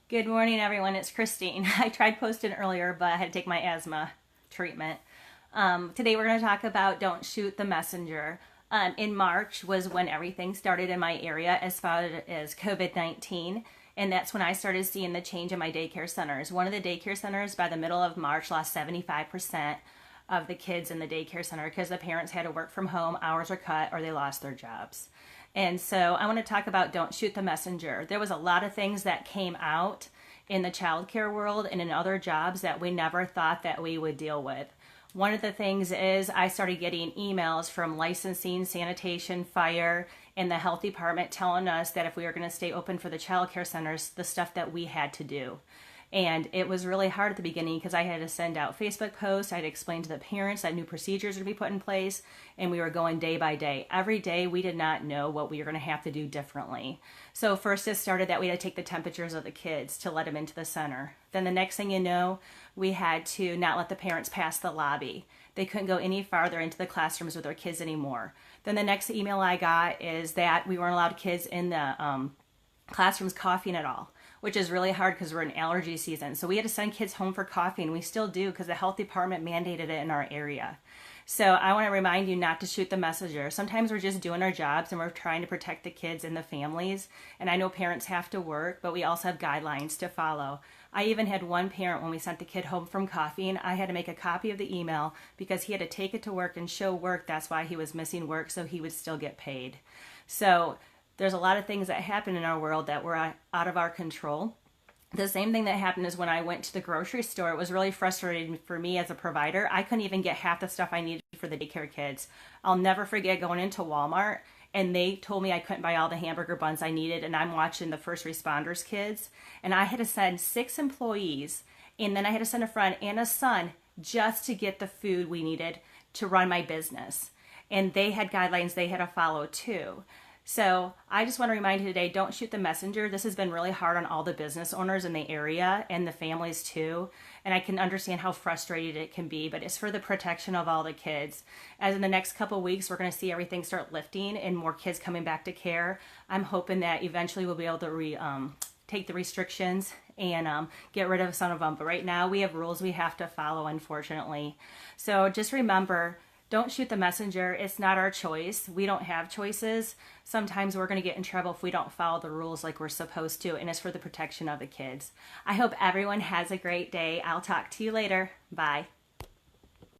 Good morning, everyone. It's Christine. I tried posting earlier, but I had to take my asthma treatment. Today, we're going to talk about don't shoot the messenger. In March was when everything started in my area as far as COVID-19, and that's when I started seeing the change in my daycare centers. One of the daycare centers by the middle of March lost 75% of the kids in the daycare center because the parents had to work from home, hours were cut, or they lost their jobs. And so I want to talk about don't shoot the messenger. There was a lot of things that came out in the childcare world and in other jobs that we never thought that we would deal with. One of the things is I started getting emails from licensing, sanitation, fire, and the health department telling us that if we were going to stay open for the childcare centers, the stuff that we had to do. And it was really hard at the beginning because I had to send out Facebook posts. I had to explain to the parents that new procedures would be put in place, and we were going day by day. Every day we did not know what we were going to have to do differently. So first it started that we had to take the temperatures of the kids to let them into the center. Then the next thing you know, we had to not let the parents pass the lobby. They couldn't go any farther into the classrooms with their kids anymore. Then the next email I got is that we weren't allowed kids in the classrooms coughing at all, which is really hard because we're in allergy season. So we had to send kids home for coughing. We still do because the health department mandated it in our area. So I want to remind you not to shoot the messenger. Sometimes we're just doing our jobs and we're trying to protect the kids and the families. And I know parents have to work, but we also have guidelines to follow. I even had one parent when we sent the kid home from coughing, I had to make a copy of the email because he had to take it to work and show work. That's why he was missing work, so he would still get paid. So there's a lot of things that happen in our world that were out of our control. The same thing that happened is when I went to the grocery store, it was really frustrating for me as a provider. I couldn't even get half the stuff I needed for the daycare kids. I'll never forget going into Walmart and they told me I couldn't buy all the hamburger buns I needed, and I'm watching the first responders kids, and I had to send 6 employees, and then I had to send a friend and a son just to get the food we needed to run my business. And they had guidelines they had to follow too. So I just want to remind you today, don't shoot the messenger. This has been really hard on all the business owners in the area and the families too. And I can understand how frustrated it can be, but it's for the protection of all the kids. As in the next couple of weeks, we're going to see everything start lifting and more kids coming back to care. I'm hoping that eventually we'll be able to take the restrictions and get rid of some of them. But right now we have rules we have to follow, unfortunately. So just remember, don't shoot the messenger. It's not our choice. We don't have choices. Sometimes we're going to get in trouble if we don't follow the rules like we're supposed to, and it's for the protection of the kids. I hope everyone has a great day. I'll talk to you later. Bye.